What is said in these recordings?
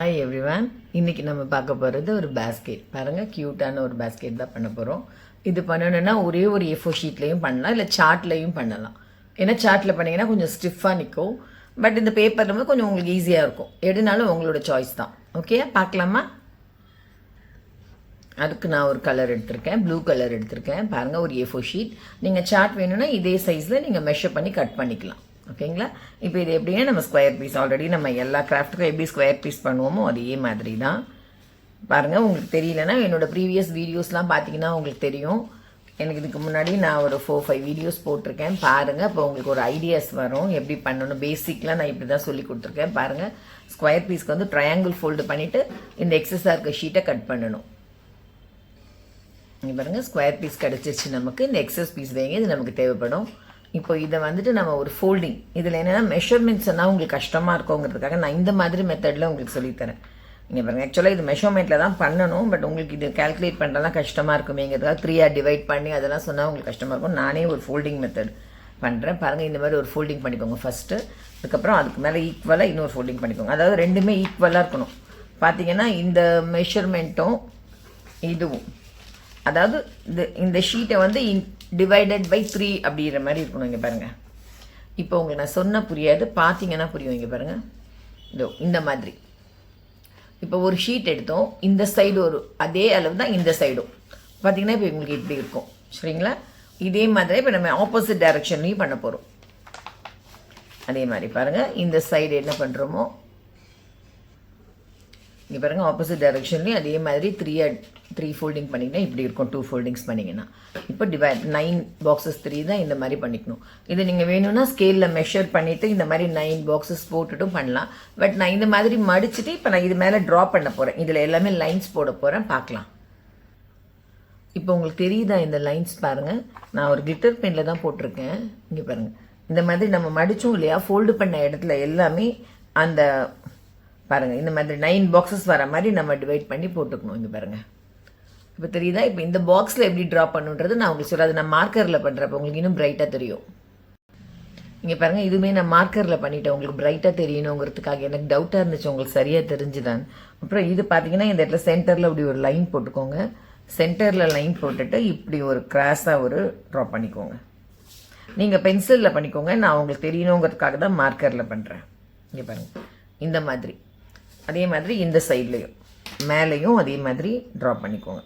Hi everyone, இன்றைக்கி நம்ம பார்க்க போகிறது ஒரு பேஸ்கெட். பாருங்கள், க்யூட்டான ஒரு பேஸ்கெட் தான் பண்ண போகிறோம். இது பண்ணணுன்னா ஒரே ஒரு A4 ஷீட்லேயும் பண்ணலாம், இல்லை சார்ட்லேயும் பண்ணலாம். ஏன்னா சார்ட்டில் பண்ணிங்கன்னா கொஞ்சம் ஸ்டிஃபாக நிற்கும், பட் இந்த பேப்பரில் வந்து கொஞ்சம் உங்களுக்கு ஈஸியாக இருக்கும். எடுனாலும் உங்களோட சாய்ஸ் தான். ஓகே, பார்க்கலாமா? அதுக்கு நான் ஒரு கலர் எடுத்திருக்கேன், ப்ளூ கலர் எடுத்திருக்கேன். பாருங்கள், ஒரு A4 ஷீட். நீங்கள் சார்ட் வேணும்னா இதே சைஸில் நீங்கள் மெஷர் பண்ணி கட் பண்ணிக்கலாம். ஓகேங்களா? இப்போ இது எப்படின்னா நம்ம ஸ்கொயர் பீஸ், ஆல்ரெடி நம்ம எல்லா கிராஃப்ட்டுக்கும் எப்படி ஸ்கொயர் பீஸ் பண்ணுவோமோ அதே மாதிரி தான். பாருங்கள், உங்களுக்கு தெரியலன்னா என்னோடய ப்ரீவியஸ் வீடியோஸ்லாம் பார்த்தீங்கன்னா உங்களுக்கு தெரியும். எனக்கு இதுக்கு முன்னாடி நான் ஒரு 4-5 வீடியோஸ் போட்டிருக்கேன். பாருங்கள், இப்போ உங்களுக்கு ஒரு ஐடியாஸ் வரும் எப்படி பண்ணணும். பேசிக்லாம் நான் இப்படி தான் சொல்லி கொடுத்துருக்கேன். பாருங்கள், ஸ்கொயர் பீஸ்க்கு வந்து ட்ரையாங்கிள் ஃபோல்டு பண்ணிவிட்டு இந்த எக்ஸஸாக இருக்க ஷீட்டை கட் பண்ணணும். இங்கே பாருங்கள், ஸ்கொயர் பீஸ் கிடச்சிருச்சு நமக்கு. இந்த எக்ஸஸ் பீஸ் வைங்க, இது நமக்கு தேவைப்படும். இப்போ இதை வந்துட்டு நம்ம ஒரு ஃபோல்டிங், இதில் என்னென்னா மெஷர்மெண்ட்ஸ் எல்லாம் உங்களுக்கு கஷ்டமாக இருக்குங்கிறதுக்காக நான் இந்த மாதிரி மெத்தடில் உங்களுக்கு சொல்லித்தரேன். நீங்கள் பாருங்கள், ஆக்சுவலாக இது மெஷர்மெண்ட்டில் தான் பண்ணணும், பட் உங்களுக்கு இது கால்குலேட் பண்ணுறதுலாம் கஷ்டமாக இருக்குமேங்கிறதுக்காக 3 டிவைட் பண்ணி அதெல்லாம் சொன்னால் உங்களுக்கு கஷ்டமாக இருக்கும். நானே ஒரு ஃபோல்டிங் மெத்தட் பண்ணுறேன். பாருங்கள், இந்த மாதிரி ஒரு ஃபோல்டிங் பண்ணிக்கோங்க ஃபஸ்ட்டு. அதுக்கப்புறம் அதுக்கு மேலே ஈக்குவலாக இன்னொரு ஃபோல்டிங் பண்ணிக்கோங்க. அதாவது ரெண்டுமே ஈக்குவலாக இருக்கணும். பார்த்தீங்கன்னா இந்த மெஷர்மெண்ட்டும் இதுவும், அதாவது இந்த ஷீட்டை வந்து டிவைடட் பை 3 அப்படிங்கிற மாதிரி இருக்கணும். இங்கே பாருங்கள், இப்போ உங்களுக்கு நான் சொன்னால் புரியாது, பார்த்தீங்கன்னா புரியும். இங்கே பாருங்கள், இதோ இந்த மாதிரி. இப்போ ஒரு ஷீட் எடுத்தோம், இந்த சைடு ஒரு அதே அளவு தான் இந்த சைடும். பார்த்தீங்கன்னா இப்போ உங்களுக்கு இப்படி இருக்கும். சரிங்களா? இதே மாதிரி இப்போ நம்ம ஆப்போசிட் டைரக்ஷன்லையும் பண்ண போகிறோம். அதே மாதிரி பாருங்கள், இந்த சைடு என்ன பண்ணுறோமோ இங்கே பாருங்கள், ஆப்போசிட் டைரக்ஷன்லேயும் அதே மாதிரி 3 ஃபோல்டிங் பண்ணிங்கன்னா இப்படி இருக்கும். 2 ஃபோல்டிங்ஸ் பண்ணிங்கன்னா இப்போ 9 பாக்ஸஸ் 3 தான் இந்த மாதிரி பண்ணிக்கணும். இது நீங்கள் வேணும்னா ஸ்கேலில் மெஷர் பண்ணிவிட்டு இந்த மாதிரி 9 பாக்ஸஸ் போட்டுட்டும் பண்ணலாம். பட் நான் இந்த மாதிரி மடிச்சுட்டு இப்போ நான் இது மேலே ட்ரா பண்ண போகிறேன். இதில் எல்லாமே லைன்ஸ் போட போகிறேன், பார்க்கலாம். இப்போ உங்களுக்கு தெரியுதா இந்த லைன்ஸ்? பாருங்கள், நான் ஒரு கிளிட்டர் பெனில் தான் போட்டிருக்கேன். இங்கே பாருங்கள், இந்த மாதிரி நம்ம மடித்தோம் இல்லையா, ஃபோல்டு பண்ண இடத்துல எல்லாமே அந்த பாருங்கள் இந்த மாதிரி 9 பாக்ஸஸ் வர மாதிரி நம்ம டிவைட் பண்ணி போட்டுக்கணும். இங்கே பாருங்கள், இப்போ தெரியுதா? இப்போ இந்த பாக்ஸில் எப்படி ட்ரா பண்ணுன்றது நான் உங்களுக்கு சொல்கிறேன். அது நான் மார்க்கரில் பண்ணுறப்ப உங்களுக்கு இன்னும் பிரைட்டாக தெரியும். இங்கே பாருங்கள், இதுவுமே நான் மார்க்கரில் பண்ணிவிட்டேன், உங்களுக்கு பிரைட்டாக தெரியணுங்கிறதுக்காக. எனக்கு டவுட்டாக இருந்துச்சு, உங்களுக்கு சரியாக தெரிஞ்சுதான். அப்புறம் இது பார்த்தீங்கன்னா இந்த இடத்துல சென்டரில் அப்படி ஒரு லைன் போட்டுக்கோங்க. சென்டரில் லைன் போட்டுட்டு இப்படி ஒரு கிராஸாக ஒரு ட்ரா பண்ணிக்கோங்க. நீங்கள் பென்சிலில் பண்ணிக்கோங்க, நான் உங்களுக்கு தெரியணுங்கிறதுக்காக தான் மார்க்கரில் பண்ணுறேன். இங்கே பாருங்கள், இந்த மாதிரி. அதே மாதிரி இந்த சைட்லேயும் மேலேயும் அதே மாதிரி ட்ரா பண்ணிக்கோங்க.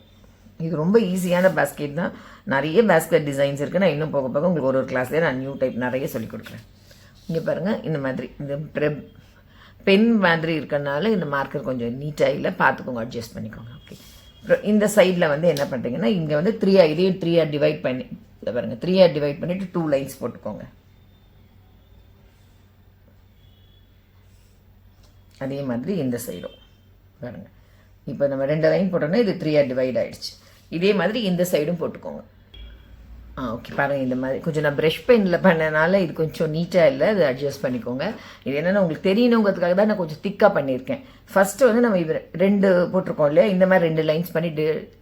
இது ரொம்ப ஈஸியான பேஸ்கெட் தான். நிறைய பேஸ்கெட் டிசைன்ஸ் இருக்குது. நான் இன்னும் போக போக உங்களுக்கு ஒரு கிளாஸ்லேயே நான் நியூ டைப் நிறைய சொல்லிக் கொடுக்குறேன். இங்கே பாருங்கள், இந்த மாதிரி இந்த பென் மாதிரி இருக்கிறனால இந்த மார்க்கர் கொஞ்சம் நீட்டாக இல்லை, பார்த்துக்கோங்க, அட்ஜஸ்ட் பண்ணிக்கோங்க. ஓகே, அப்புறம் இந்த சைடில் வந்து என்ன பண்ணுறீங்கன்னா இங்கே வந்து 3 இதையும் 3 டிவைட் பண்ணி இதை பாருங்கள், 3 டிவைட் பண்ணிவிட்டு 2 லைன்ஸ் போட்டுக்கோங்க. அதே மாதிரி இந்த சைடும் பாருங்கள், இப்போ நம்ம 2 லைன் போட்டோம்னா இது 3 டிவைட் ஆகிடுச்சு. இதே மாதிரி இந்த சைடும் போட்டுக்கோங்க. ஓகே, பாருங்கள், இந்த மாதிரி கொஞ்சம் நான் ப்ரஷ் பெயினில் பண்ணனால இது கொஞ்சம் நீட்டாக இல்லை, அது அட்ஜஸ்ட் பண்ணிக்கோங்க. இது என்னென்னா உங்களுக்கு தெரியணுங்கிறதுக்காக தான் நான் கொஞ்சம் திக்காக பண்ணியிருக்கேன். ஃபஸ்ட்டு வந்து நம்ம இது 2 போட்டிருக்கோம் இல்லையா, இந்த மாதிரி 2 லைன்ஸ் பண்ணி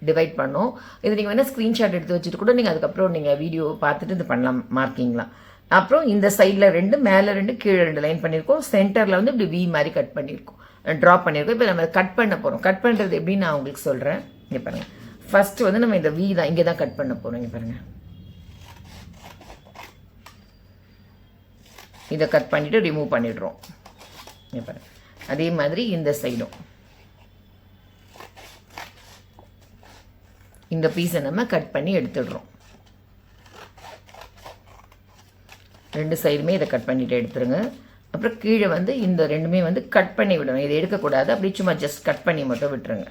டிவைட் பண்ணோம். இது நீங்கள் வேணால் ஸ்க்ரீன்ஷாட் எடுத்து வச்சுட்டு கூட நீங்கள் அதுக்கப்புறம் நீங்கள் வீடியோ பார்த்துட்டு இது பண்ணலாம், மார்க்கிங்லாம். அப்புறம் இந்த சைடில் 2, மேலே 2, கீழே 2 லைன் பண்ணியிருக்கோம். சென்டரில் வந்து இப்படி வி மாதிரி கட் பண்ணியிருக்கோம், ட்ரா பண்ணியிருக்கோம். இப்போ நம்ம கட் பண்ண போகிறோம். கட் பண்ணுறது எப்படின்னு நான் உங்களுக்கு சொல்கிறேன். இங்கே பாருங்கள், ஃபஸ்ட்டு வந்து நம்ம இந்த வி தான் இங்கே தான் கட் பண்ண போகிறோம். இங்கே பாருங்கள், இதை கட் பண்ணிவிட்டு ரிமூவ் பண்ணிடுறோம். இங்கே பாருங்கள், அதே மாதிரி இந்த சைடும் இந்த பீஸை நம்ம கட் பண்ணி எடுத்துடுறோம். 2 சைடுமே இதை கட் பண்ணிவிட்டு எடுத்துருங்க. அப்புறம் கீழே வந்து இந்த 2மே வந்து கட் பண்ணி விடணும். இதை எடுக்கக்கூடாது, அப்படி சும்மா ஜஸ்ட் கட் பண்ணி மட்டும் விட்டுருங்க.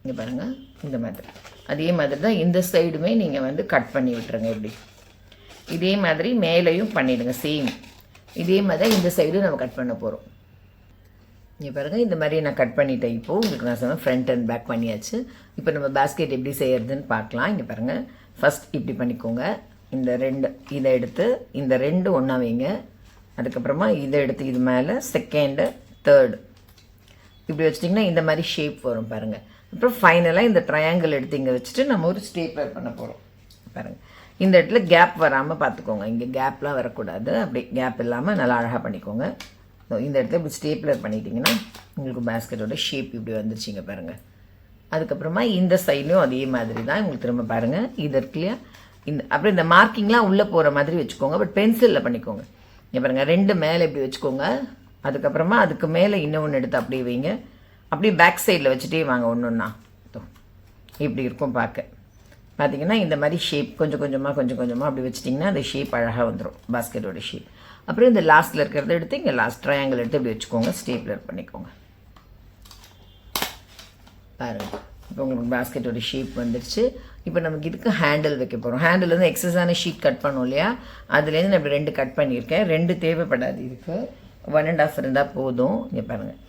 இங்கே பாருங்கள், இந்த மாதிரி. அதே மாதிரி தான் இந்த சைடுமே நீங்கள் வந்து கட் பண்ணி விட்டுருங்க. இப்படி இதே மாதிரி மேலேயும் பண்ணிவிடுங்க, சேம். இதே மாதிரி இந்த சைடும் நம்ம கட் பண்ண போகிறோம். இங்கே பாருங்கள், இந்த மாதிரி நான் கட் பண்ணிட்டேன். இப்போது உங்களுக்கு நான் சொன்னேன் ஃப்ரண்ட் அண்ட் பேக் பண்ணியாச்சு. இப்போ நம்ம பேஸ்கெட் எப்படி செய்யறதுன்னு பார்க்கலாம். இங்கே பாருங்கள், ஃபஸ்ட் இப்படி பண்ணிக்கோங்க. இந்த 2 இதை எடுத்து இந்த 2 ஒன்றா வைங்க. அதுக்கப்புறமா இதை எடுத்து இது மேலே செகண்டு, தேர்டு இப்படி வச்சிட்டிங்கன்னா இந்த மாதிரி ஷேப் வரும் பாருங்கள். அப்புறம் ஃபைனலாக இந்த ட்ரையாங்கிள் எடுத்து இங்கே வச்சுட்டு நம்ம ஒரு ஸ்டேப்லர் பண்ண போகிறோம். பாருங்கள், இந்த இடத்துல கேப் வராமல் பார்த்துக்கோங்க. இங்கே கேப்லாம் வரக்கூடாது, அப்படி கேப் இல்லாமல் நல்லா அழகாக பண்ணிக்கோங்க. இந்த இடத்துல இப்படி ஸ்டேப்லர் பண்ணிட்டீங்கன்னா உங்களுக்கு பேஸ்கெட்டோட ஷேப் இப்படி வந்துருச்சிங்க பாருங்கள். அதுக்கப்புறமா இந்த சைட்லையும் அதே மாதிரி தான் உங்களுக்கு திரும்ப பாருங்கள். இது இருக்கு இல்லையா, அப்புறம் இந்த மார்க்கிங்லாம் உள்ளே போகிற மாதிரி வச்சுக்கோங்க. பட் பென்சிலில் பண்ணிக்கோங்க. இங்கே பாருங்கள், 2 மேலே இப்படி வச்சுக்கோங்க. அதுக்கப்புறமா அதுக்கு மேலே இன்னொன்று எடுத்து அப்படியே வைங்க. அப்படியே பேக் சைடில் வச்சுட்டே வாங்க ஒன்றுன்னா இப்படி இருக்கும் பார்க்க. பார்த்தீங்கன்னா இந்த மாதிரி ஷேப் கொஞ்சம் கொஞ்சமாக அப்படி வச்சிட்டிங்கன்னா அந்த ஷேப் அழகாக வந்துடும், பாஸ்கெட்டோட ஷேப். அப்புறம் இந்த லாஸ்ட்டில் இருக்கிறத எடுத்து இங்கே லாஸ்ட் ட்ரையாங்கிள் எடுத்து இப்படி வச்சுக்கோங்க, ஸ்டேப்லர் பண்ணிக்கோங்க. பாருங்கள், இப்போ உங்களுக்கு பாஸ்கெட்டோட ஷேப் வந்துடுச்சு. இப்போ நமக்கு இதுக்கு ஹேண்டில் வைக்க போகிறோம். ஹேண்டில் வந்து எக்ஸஸான ஷீட் கட் பண்ணோம் இல்லையா, அதுலேருந்து நான் இப்படி 2 கட் பண்ணியிருக்கேன். 2 தேவைப்படாது, இதுக்கு 1.5 இருந்தால் போதும். இங்கே பாருங்கள்,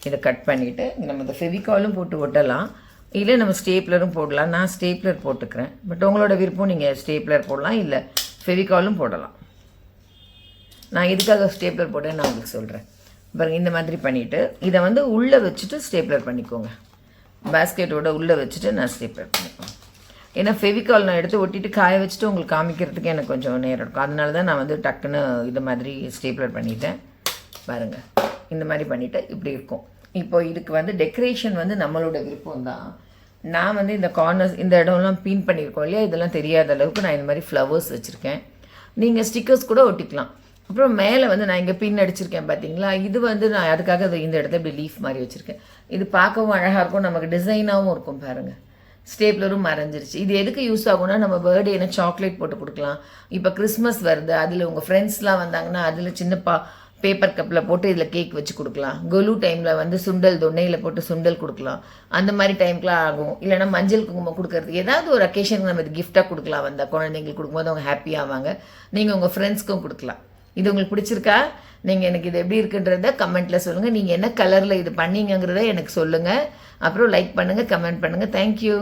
இதை கட் பண்ணிவிட்டு நம்ம இந்த ஃபெவிகாலும் போட்டு ஒட்டலாம், இல்லை நம்ம ஸ்டேப்லரும் போடலாம். நான் ஸ்டேப்லர் போட்டுக்கிறேன். பட் உங்களோட விருப்பம், நீங்கள் ஸ்டேப்லர் போடலாம் இல்லை ஃபெவிகாலும் போடலாம். நான் எதுக்காக ஸ்டேப்லர் போட்டேன்னு நான் உங்களுக்கு சொல்கிறேன். பாருங்கள், இந்த மாதிரி பண்ணிவிட்டு இதை வந்து உள்ளே வச்சுட்டு ஸ்டேப்லர் பண்ணிக்கோங்க. பாஸ்கெட்டோட உள்ளே வச்சுட்டு நான் ஸ்டேப்லர் பண்ணிக்கோங்க. ஏன்னா ஃபெவிகால் நான் எடுத்து ஒட்டிட்டு காய வச்சுட்டு உங்களுக்கு காமிக்கிறதுக்கு எனக்கு கொஞ்சம் நேரம் இருக்கும். அதனால தான் நான் வந்து டக்குன்னு இது மாதிரி ஸ்டேப்லர் பண்ணிட்டேன். பாருங்கள், இந்த மாதிரி பண்ணிவிட்டு இப்படி இருக்கும். இப்போ இதுக்கு வந்து டெக்கரேஷன் வந்து நம்மளோட விருப்பம் தான். நான் வந்து இந்த கார்னர்ஸ் இந்த இடம்லாம் பீன் பண்ணியிருக்கோம் இல்லையா, இதெல்லாம் தெரியாத அளவுக்கு நான் இந்த மாதிரி ஃப்ளவர்ஸ் வச்சுருக்கேன். நீங்கள் ஸ்டிக்கர்ஸ் கூட ஒட்டிக்கலாம். அப்புறம் மேலே வந்து நான் இங்கே பின் அடிச்சிருக்கேன் பார்த்தீங்களா, இது வந்து நான் அதுக்காக இந்த இடத்துல இப்படி லீஃப் மாதிரி வச்சுருக்கேன். இது பார்க்கவும் அழகாக இருக்கும், நமக்கு டிசைனாகவும் இருக்கும். பாருங்கள், ஸ்டேப்லரும் மறைஞ்சிருச்சு. இது எதுக்கு யூஸ் ஆகும்னா, நம்ம பர்த்டேனா சாக்லேட் போட்டு கொடுக்கலாம். இப்போ கிறிஸ்மஸ் வருது, அதில் உங்கள் ஃப்ரெண்ட்ஸ்லாம் வந்தாங்கன்னா அதில் சின்ன பேப்பர் கப்பில் போட்டு இதில் கேக் வச்சு கொடுக்கலாம். கொலு டைமில் வந்து சுண்டல் தொன்னையில் போட்டு சுண்டல் கொடுக்கலாம். அந்த மாதிரி டைம்க்குலாம் ஆகும். இல்லைனா மஞ்சள் குங்குமம் கொடுக்கறதுக்கு ஏதாவது ஒரு அக்கேஷனுக்கு நம்ம இது கிஃப்டாக கொடுக்கலாம். வந்தால் குழந்தைங்களுக்கு கொடுக்கும்போது அவங்க ஹாப்பியாவாங்க. நீங்கள் உங்கள் ஃப்ரெண்ட்ஸ்க்கும் கொடுக்கலாம். இது உங்களுக்கு பிடிச்சிருக்கா? நீங்கள் எனக்கு இது எப்படி இருக்குன்றத கமெண்ட்டில் சொல்லுங்கள். நீங்கள் என்ன கலரில் இது பண்ணீங்கிறத எனக்கு சொல்லுங்கள். அப்புறம் லைக் பண்ணுங்கள், கமெண்ட் பண்ணுங்கள். தேங்க்யூ.